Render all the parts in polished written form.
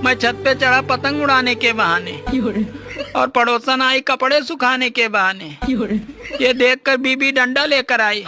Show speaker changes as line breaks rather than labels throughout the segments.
मैं छत पे चढ़ा पतंग उड़ाने के बहाने और पड़ोसन आई कपड़े सुखाने के बहाने। ये देखकर बीबी डंडा लेकर आई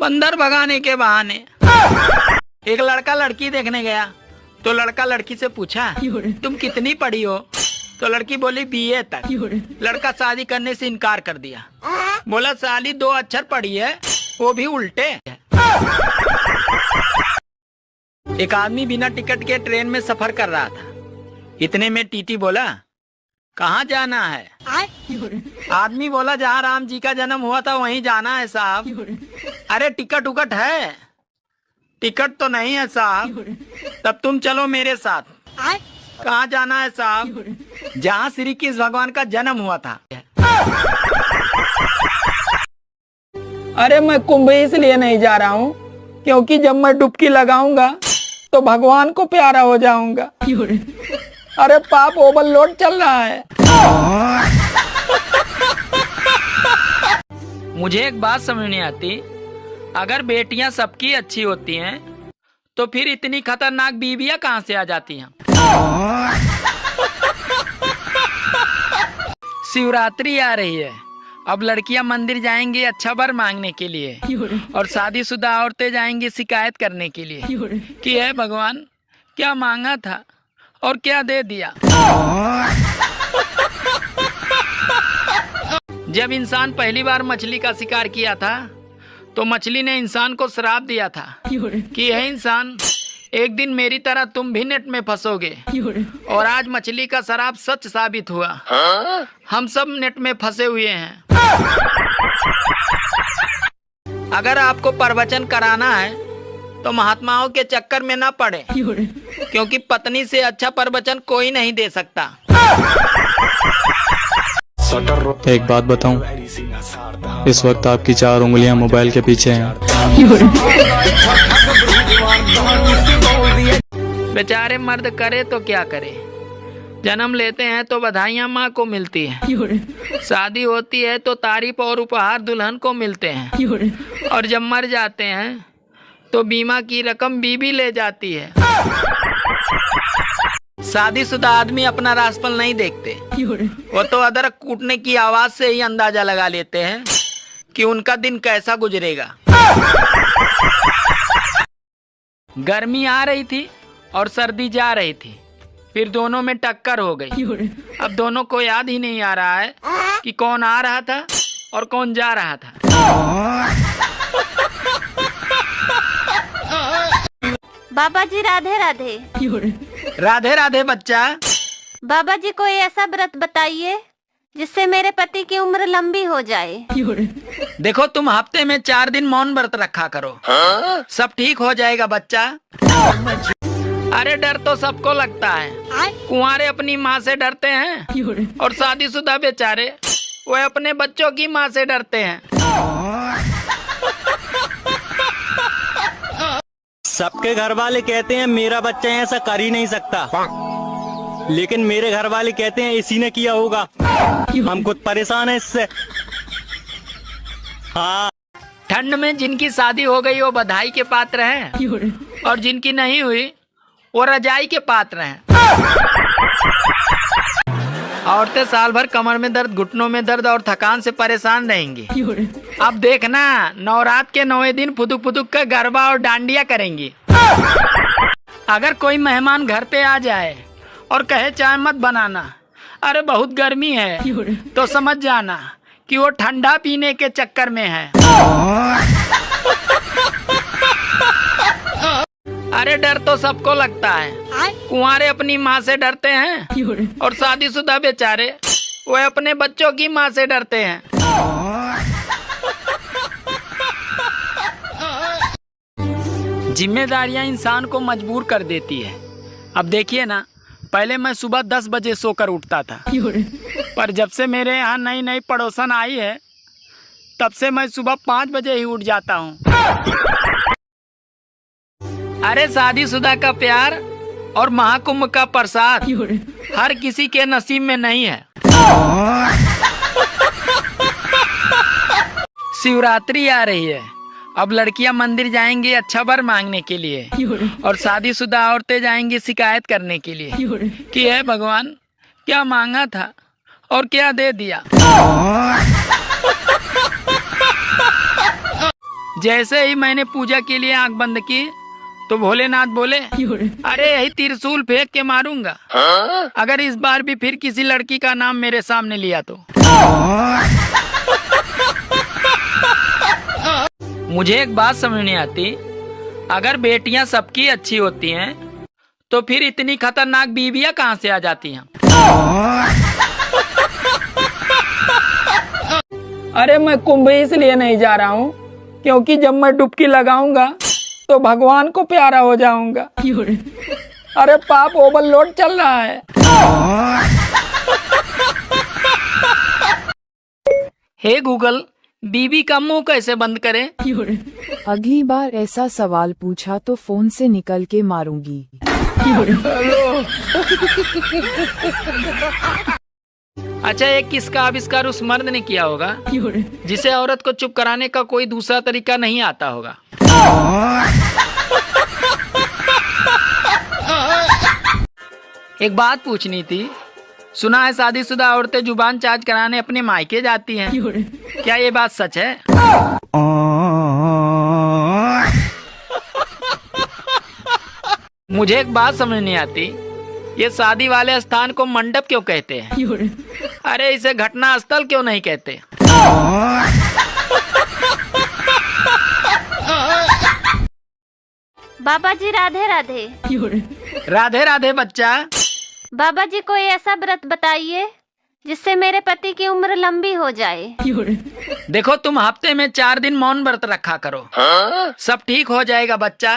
बंदर भगाने के बहाने। एक लड़का लड़की देखने गया तो लड़का लड़की से पूछा, तुम कितनी पढ़ी हो? तो लड़की बोली बीए तक। लड़का शादी करने से इनकार कर दिया। बोला साली 2 अक्षर पढ़ी है, वो भी उल्टे। एक आदमी बिना टिकट के ट्रेन में सफर कर रहा था। इतने में टीटी बोला, कहाँ जाना है? आदमी बोला, जहाँ राम जी का जन्म हुआ था वहीं जाना है साहब। अरे टिकट उकट है? टिकट तो नहीं है साहब। तब तुम चलो मेरे साथ। कहाँ जाना है साहब? जहाँ श्री कृष्ण भगवान का जन्म हुआ था। अरे मैं कुंभ इसलिए नहीं जा रहा हूँ क्योंकि जब मैं डुबकी लगाऊंगा तो भगवान को प्यारा हो जाऊंगा। अरे पाप ओवरलोड चल रहा है। मुझे एक बात समझ नहीं आती, अगर बेटियां सबकी अच्छी होती हैं तो फिर इतनी खतरनाक बीवियां कहां से आ जाती हैं? शिवरात्रि आ रही है, अब लड़कियां मंदिर जाएंगी अच्छा वर मांगने के लिए और शादीशुदा औरतें जाएंगी शिकायत करने के लिए कि हे भगवान क्या मांगा था और क्या दे दिया। जब इंसान पहली बार मछली का शिकार किया था तो मछली ने इंसान को श्राप दिया था कि हे इंसान, एक दिन मेरी तरह तुम भी नेट में फंसोगे। और आज मछली का श्राप सच साबित हुआ। हम सब नेट में फंसे हुए हैं। अगर आपको प्रवचन कराना है तो महात्माओं के चक्कर में ना पड़े, क्योंकि पत्नी से अच्छा प्रवचन कोई नहीं दे सकता।
एक बात बताऊं, इस वक्त आपकी 4 उंगलियां मोबाइल के पीछे हैं।
बेचारे मर्द करे तो क्या करे, जन्म लेते हैं तो बधाइयाँ माँ को मिलती है, शादी होती है तो तारीफ और उपहार दुल्हन को मिलते हैं, और जब मर जाते हैं तो बीमा की रकम बीबी ले जाती है। शादीशुदा आदमी अपना राशपल नहीं देखते, वो तो अदरक कूटने की आवाज से ही अंदाजा लगा लेते हैं कि उनका दिन कैसा गुजरेगा। गर्मी आ रही थी और सर्दी जा रही थी, फिर दोनों में टक्कर हो गई। अब दोनों को याद ही नहीं आ रहा है कि कौन आ रहा था और कौन जा रहा था।
बाबा जी राधे राधे।
राधे राधे बच्चा।
बाबा जी कोई ऐसा व्रत बताइए जिससे मेरे पति की उम्र लंबी हो जाए।
देखो तुम हफ्ते में 4 दिन मौन व्रत रखा करो, सब ठीक हो जाएगा बच्चा। अरे डर तो सबको लगता है, कुंवारे अपनी माँ से डरते हैं और शादीशुदा बेचारे वो अपने बच्चों की माँ से डरते हैं।
सबके घर वाले कहते हैं मेरा बच्चा ऐसा कर ही नहीं सकता, लेकिन मेरे घर वाले कहते हैं इसी ने किया होगा। हम खुद परेशान हैं इससे। हाँ,
ठंड में जिनकी शादी हो गई वो बधाई के पात्र हैं और जिनकी नहीं हुई वो रजाई के पात्र हैं। औरतें साल भर कमर में दर्द, घुटनों में दर्द और थकान से परेशान रहेंगी। अब देखना नवरात्र के 9वें दिन फुदुक फुदुक का गरबा और डांडिया करेंगी। अगर कोई मेहमान घर पे आ जाए और कहे चाय मत बनाना, अरे बहुत गर्मी है, तो समझ जाना कि वो ठंडा पीने के चक्कर में है। अरे डर तो सबको लगता है, कुंवारे अपनी माँ से डरते हैं और शादीशुदा बेचारे वो अपने बच्चों की माँ से डरते हैं। जिम्मेदारियां इंसान को मजबूर कर देती है। अब देखिए ना, पहले मैं सुबह 10 बजे सोकर उठता था, पर जब से मेरे यहाँ नई नई पड़ोसन आई है तब से मैं सुबह 5 बजे ही उठ जाता हूँ। अरे शादीशुदा का प्यार और महाकुंभ का प्रसाद हर किसी के नसीब में नहीं है। शिवरात्रि आ रही है, अब लड़कियां मंदिर जाएंगी अच्छा वर मांगने के लिए और शादीशुदा औरतें जाएंगी शिकायत करने के लिए कि हे भगवान क्या मांगा था और क्या दे दिया। जैसे ही मैंने पूजा के लिए आंख बंद की तो भोलेनाथ बोले, अरे यही त्रिशूल फेंक के मारूंगा अगर इस बार भी फिर किसी लड़की का नाम मेरे सामने लिया तो। मुझे एक बात समझ नहीं आती, अगर बेटियां सबकी अच्छी होती हैं तो फिर इतनी खतरनाक बीवियां कहां से आ जाती हैं। अरे मैं कुंभ इसलिए नहीं जा रहा हूँ क्योंकि जब मैं डुबकी लगाऊंगा तो भगवान को प्यारा हो जाऊंगा। अरे पाप ओवरलोड चल रहा है। हे गूगल, बीबी का मुंह कैसे बंद करें?
अगली बार ऐसा सवाल पूछा तो फोन से निकल के मारूंगी।
अच्छा, एक किसका आविष्कार उस मर्द ने किया होगा जिसे औरत को चुप कराने का कोई दूसरा तरीका नहीं आता होगा। एक बात पूछनी थी, सुना है शादीशुदा औरतें जुबान चार्ज कराने अपने मायके जाती हैं, क्या ये बात सच है? मुझे एक बात समझ नहीं आती, ये शादी वाले स्थान को मंडप क्यों कहते हैं? अरे इसे घटना स्थल क्यों नहीं कहते?
बाबा जी राधे राधे।
राधे राधे बच्चा।
बाबा जी कोई ऐसा व्रत बताइए जिससे मेरे पति की उम्र लंबी हो जाए।
देखो, तुम हफ्ते में 4 दिन मौन व्रत रखा करो, सब ठीक हो जाएगा बच्चा।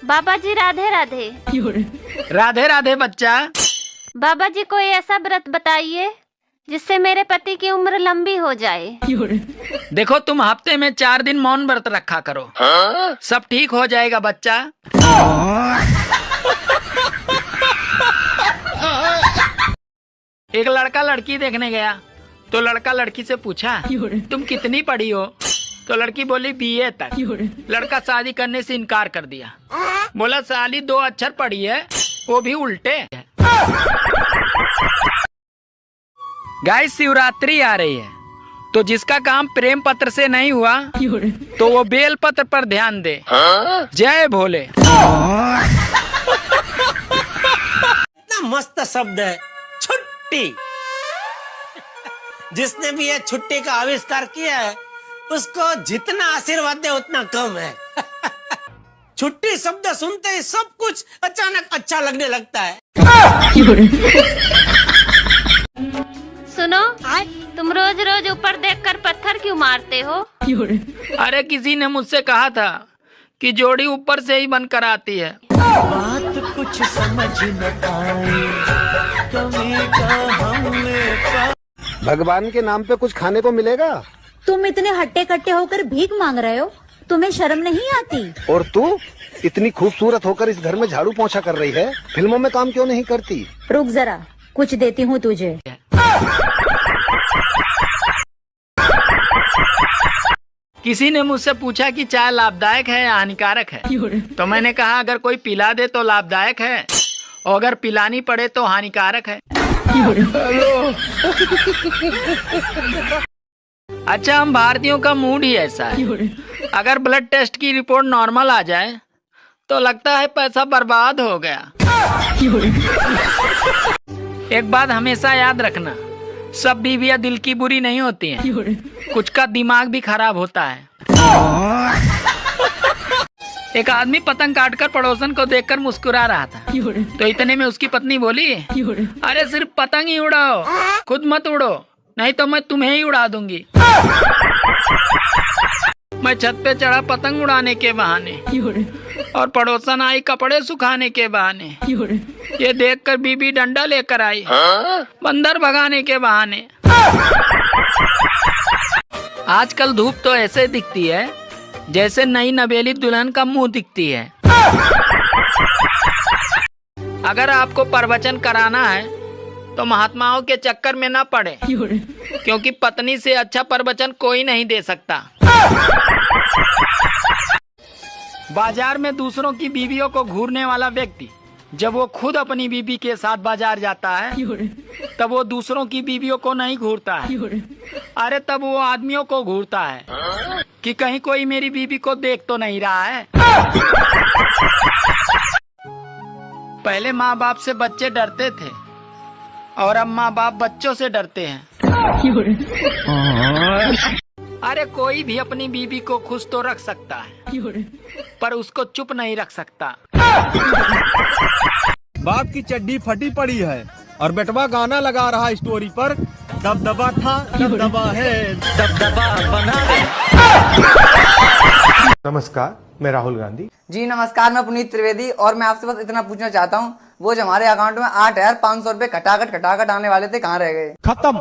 बाबा जी राधे राधे।
राधे राधे बच्चा।
बाबा जी कोई ऐसा व्रत बताइए जिससे मेरे पति की उम्र लंबी हो जाए।
देखो, तुम हफ्ते में 4 दिन मौन व्रत रखा करो, सब ठीक हो जाएगा बच्चा। एक लड़का लड़की देखने गया तो लड़का लड़की से पूछा, तुम कितनी पढ़ी हो? तो लड़की बोली BA तक। लड़का शादी करने से इनकार कर दिया, बोला साली 2 अक्षर पढ़ी है, वो भी उल्टे। गाइस, शिवरात्रि आ रही है तो जिसका काम प्रेम पत्र से नहीं हुआ तो वो बेल पत्र पर ध्यान दे। जय भोले।
इतना मस्त शब्द है छुट्टी। जिसने भी ये छुट्टी का आविष्कार किया है उसको जितना आशीर्वाद दे उतना कम है। छुट्टी शब्द सुनते ही सब कुछ अचानक अच्छा लगने लगता है।
सुनो, तुम रोज रोज ऊपर देखकर पत्थर क्यों मारते हो?
अरे किसी ने मुझसे कहा था कि जोड़ी ऊपर से ही बनकर आती है।
बात कुछ समझ न आई, कमी का हमने
भगवान के नाम पे कुछ खाने को मिलेगा?
तुम इतने हट्टे कट्टे होकर भीख मांग रहे हो, तुम्हें शर्म नहीं आती?
और तू इतनी खूबसूरत होकर इस घर में झाड़ू पोंछा कर रही है, फिल्मों में काम क्यों नहीं करती?
रुक जरा, कुछ देती हूँ तुझे।
किसी ने मुझसे पूछा कि चाय लाभदायक है या हानिकारक है, तो मैंने कहा अगर कोई पिला दे तो लाभदायक है और अगर पिलानी पड़े तो हानिकारक है। अच्छा, हम भारतीयों का मूड ही ऐसा है, अगर ब्लड टेस्ट की रिपोर्ट नॉर्मल आ जाए तो लगता है पैसा बर्बाद हो गया। एक बात हमेशा याद रखना, सब बीवियां दिल की बुरी नहीं होती हैं, कुछ का दिमाग भी खराब होता है। एक आदमी पतंग काटकर पड़ोसन को देखकर मुस्कुरा रहा था, तो इतने में उसकी पत्नी बोली, अरे सिर्फ पतंग ही उड़ाओ, खुद मत उड़ो, नहीं तो मैं तुम्हें ही उड़ा दूंगी। मैं छत पे चढ़ा पतंग उड़ाने के बहाने और पड़ोसन आई कपड़े सुखाने के बहाने। ये देखकर बीबी डंडा लेकर आई बंदर भगाने के बहाने। आजकल धूप तो ऐसे दिखती है जैसे नई नवेली दुल्हन का मुंह दिखती है। अगर आपको प्रवचन कराना है तो महात्माओं के चक्कर में न पड़े, क्योंकि पत्नी से अच्छा प्रवचन कोई नहीं दे सकता। बाजार में दूसरों की बीवियों को घूरने वाला व्यक्ति जब वो खुद अपनी बीवी के साथ बाजार जाता है तब वो दूसरों की बीवियों को नहीं घूरता है, अरे तब वो आदमियों को घूरता है कि कहीं कोई मेरी बीवी को देख तो नहीं रहा है। पहले माँ बाप से बच्चे डरते थे और अब माँ बाप बच्चों से डरते हैं। अरे कोई भी अपनी बीवी को खुश तो रख सकता है पर उसको चुप नहीं रख सकता।
बाप की चड्डी फटी पड़ी है और बेटवा गाना लगा रहा स्टोरी पर, दबदबा था दबदबा है दबदबा बना है।
नमस्कार, मैं राहुल गांधी।
जी नमस्कार, मैं पुनीत त्रिवेदी और मैं आपसे बस इतना पूछना चाहता हूँ, वो जो हमारे अकाउंट में 8,500 रुपए खटाखट आने वाले थे, कहाँ रह गए?
खत्म।